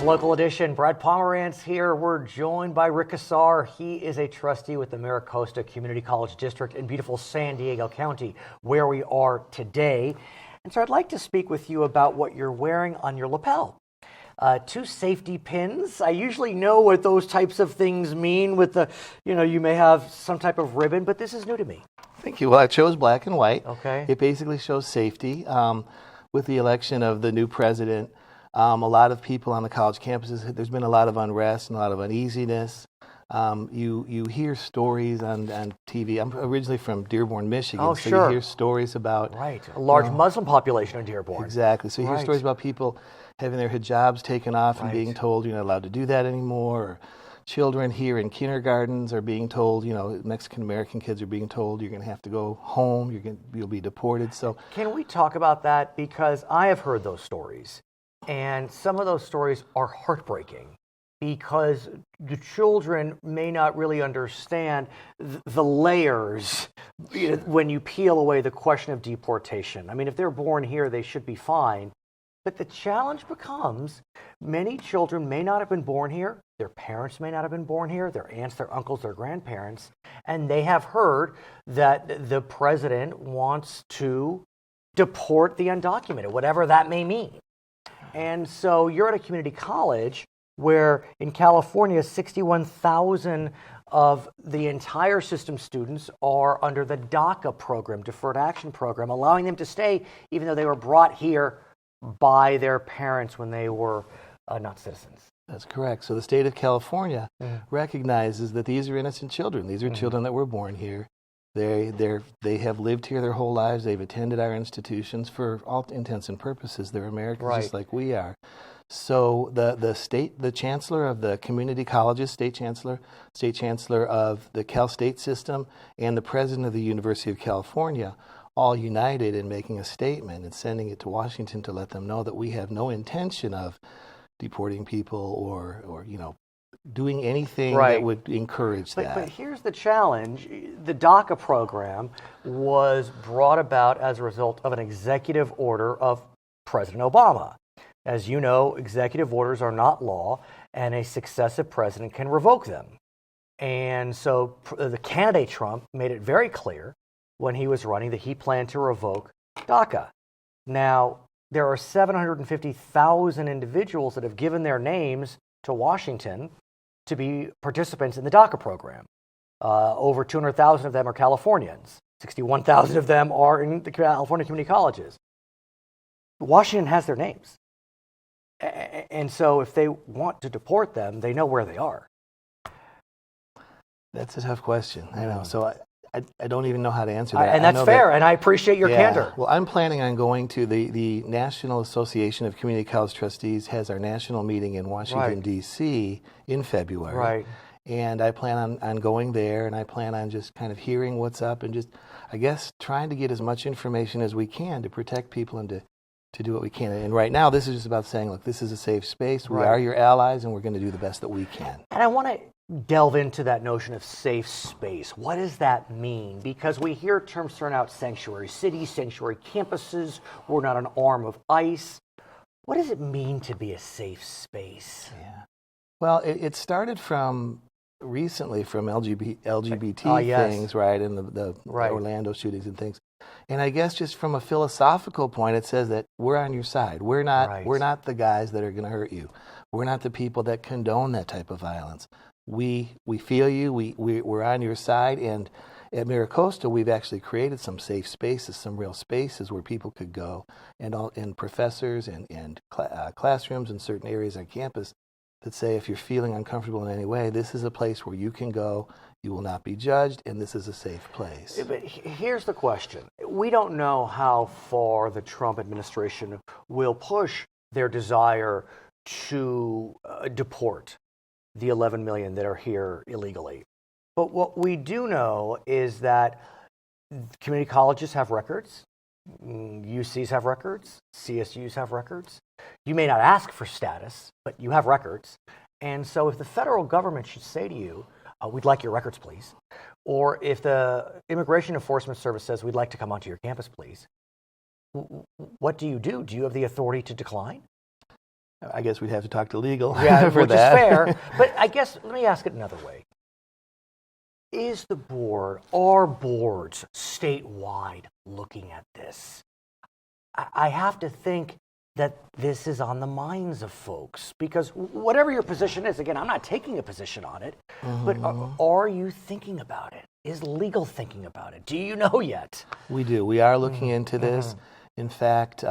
Local Edition. Brad Pomerance here. We're joined by Rick Cassar. He is a trustee with the MiraCosta Community College District in beautiful San Diego County, where we are today. And so I'd like to speak with you about what you're wearing on your lapel. 2 safety pins. I usually know what those types of things mean with the, you may have some type of ribbon, but this is new to me. Thank you. Well, I chose black and white. Okay. It basically shows safety. With the election of the new president, a lot of people on the college campuses, there's been a lot of unrest and a lot of uneasiness. You hear stories on TV. I'm originally from Dearborn, Michigan, Oh, so sure. you hear stories about... Right, a large Muslim population in Dearborn. Exactly. So you hear Right. stories about people having their hijabs taken off and Right. being told you're not allowed to do that anymore. Or children here in kindergartens are being told, Mexican-American kids are being told you're going to have to go home, you'll be deported. So Can we talk about that? Because I have heard those stories, and some of those stories are heartbreaking because the children may not really understand the layers when you peel away the question of deportation. I mean, if they're born here, they should be fine. But the challenge becomes many children may not have been born here. Their parents may not have been born here, their aunts, their uncles, their grandparents, and they have heard that the president wants to deport the undocumented, whatever that may mean. And so you're at a community college where in California, 61,000 of the entire system students are under the DACA program, Deferred Action Program, allowing them to stay even though they were brought here by their parents when they were not citizens. that's correct. So the state of California recognizes that these are innocent children. These are children that were born here. They have lived here their whole lives. They've attended our institutions for all intents and purposes. They're Americans Right. just like we are. So the chancellor of the community colleges, state chancellor of the Cal State system, and the president of the University of California all united in making a statement and sending it to Washington to let them know that we have no intention of deporting people or doing anything Right. that would encourage that. But here's the challenge. The DACA program was brought about as a result of an executive order of President Obama. As you know, executive orders are not law, and a successive president can revoke them. And so the candidate Trump made it very clear when he was running that he planned to revoke DACA. Now, there are 750,000 individuals that have given their names to Washington to be participants in the DACA program. Over 200,000 of them are Californians. 61,000 of them are in the California community colleges. Washington has their names. And so if they want to deport them, they know where they are. That's a tough question. I know. So I don't even know how to answer that. And that's fair, and I appreciate your candor. Well, I'm planning on going to the National Association of Community College Trustees has our national meeting in Washington, Right. D.C. in February. Right. And I plan on going there, and I plan on just kind of hearing what's up and just, I guess, trying to get as much information as we can to protect people and to do what we can. And right now, this is just about saying, look, this is a safe space. We Right. are your allies, and we're going to do the best that we can. And I want to delve into that notion of safe space. What does that mean? Because we hear terms thrown out: sanctuary cities, sanctuary campuses. We're not an arm of ICE. What does it mean to be a safe space? Yeah. Well, it started from recently from LGBT yes. things, right, and the Right. Orlando shootings and things. And I guess just from a philosophical point, it says that we're on your side. We're not the guys that are going to hurt you. We're not the people that condone that type of violence. We feel you. We're on your side. And at MiraCosta, we've actually created some safe spaces, some real spaces where people could go, and professors and classrooms in certain areas on campus that say, if you're feeling uncomfortable in any way, this is a place where you can go, you will not be judged, and this is a safe place. But here's the question. We don't know how far the Trump administration will push their desire to deport the 11 million that are here illegally. But what we do know is that community colleges have records, UCs have records, CSUs have records. You may not ask for status, but you have records. And so if the federal government should say to you, we'd like your records, please, or if the Immigration Enforcement Service says, we'd like to come onto your campus, please, what do? Do you have the authority to decline? I guess we'd have to talk to legal Yeah, for which that. is fair. But I guess, let me ask it another way. Is the board, are boards statewide looking at this? I have to think that this is on the minds of folks, because whatever your position is, again, I'm not taking a position on it, but are you thinking about it? Is legal thinking about it? Do you know yet? We do. We are looking into this. In fact,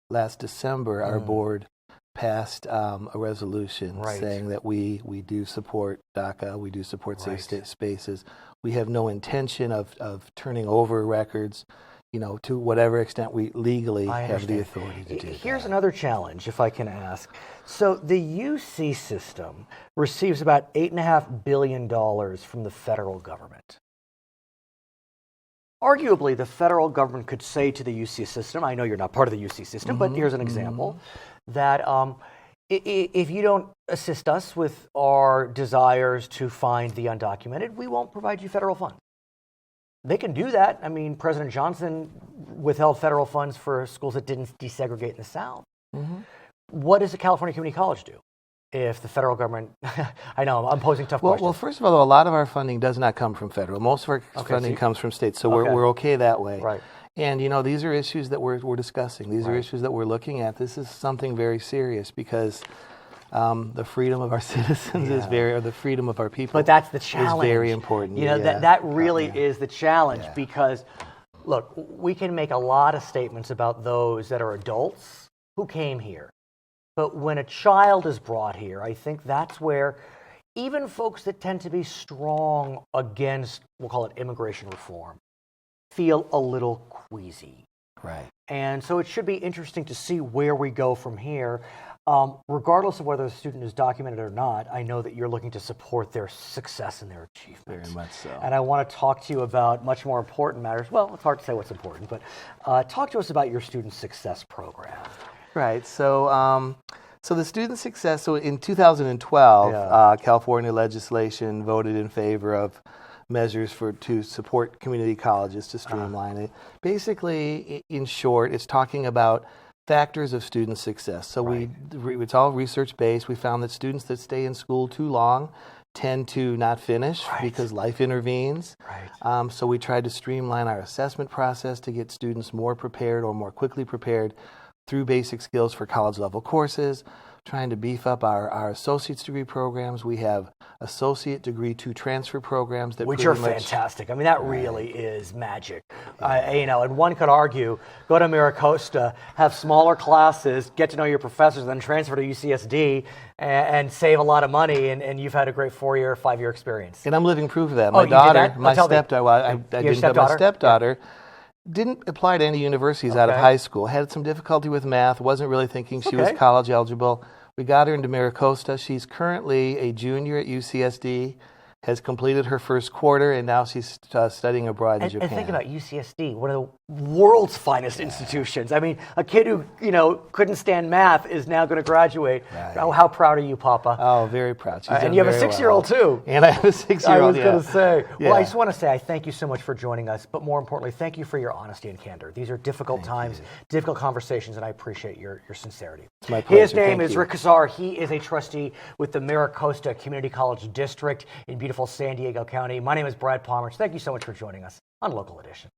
last December, our board passed a resolution saying that we do support DACA, we do support safe spaces. We have no intention of turning over records, to whatever extent we legally have the authority to do that. Here's another challenge, if I can ask. So the UC system receives about $8.5 billion from the federal government. Arguably, the federal government could say to the UC system, I know you're not part of the UC system, but here's an example, that if you don't assist us with our desires to find the undocumented, we won't provide you federal funds. They can do that. I mean, President Johnson withheld federal funds for schools that didn't desegregate in the South. What does the California Community College do if the federal government, I know, I'm posing tough questions. Well, first of all, a lot of our funding does not come from federal. Most of our funding comes from states, so we're okay that way. Right. And, these are issues that we're discussing. These are issues that we're looking at. This is something very serious because the freedom of our citizens is or the freedom of our people. But that's the challenge. Is very important. That really is the challenge because, look, we can make a lot of statements about those that are adults who came here. But when a child is brought here, I think that's where even folks that tend to be strong against, we'll call it immigration reform, feel a little queasy. Right. And so it should be interesting to see where we go from here. Regardless of whether the student is documented or not, I know that you're looking to support their success and their achievements. Very much so. And I want to talk to you about much more important matters. Well, it's hard to say what's important, but talk to us about your student success program. Right. So, the student success. So, in 2012, California legislation voted in favor of measures to support community colleges to streamline it. Basically, in short, it's talking about factors of student success. So it's all research-based. We found that students that stay in school too long tend to not finish because life intervenes. So we tried to streamline our assessment process to get students more prepared or more quickly prepared through basic skills for college-level courses, trying to beef up our associate's degree programs. We have associate degree to transfer programs that which are fantastic. I mean, that really is magic. And one could argue, go to MiraCosta, have smaller classes, get to know your professors, then transfer to UCSD and save a lot of money, and you've had a great 4-year, 5-year experience. And I'm living proof of that. My daughter, my stepdaughter, didn't apply to any universities out of high school. Had some difficulty with math. Wasn't really thinking she was college eligible. We got her into MiraCosta. She's currently a junior at UCSD. Has completed her first quarter, and now she's studying abroad in Japan. And think about UCSD, one of the world's finest institutions. I mean, a kid who couldn't stand math is now going to graduate. Oh, how proud are you, Papa? Oh, very proud. She's and you have a 6-year-old too. And I have a 6-year-old. I was going to say. Well, I just want to say I thank you so much for joining us, but more importantly, thank you for your honesty and candor. These are difficult times, difficult conversations, and I appreciate your sincerity. It's my pleasure. His name is Rick Cassar. He is a trustee with the MiraCosta Community College District in beautiful San Diego County. My name is Brad Pomerance. Thank you so much for joining us on Local Edition.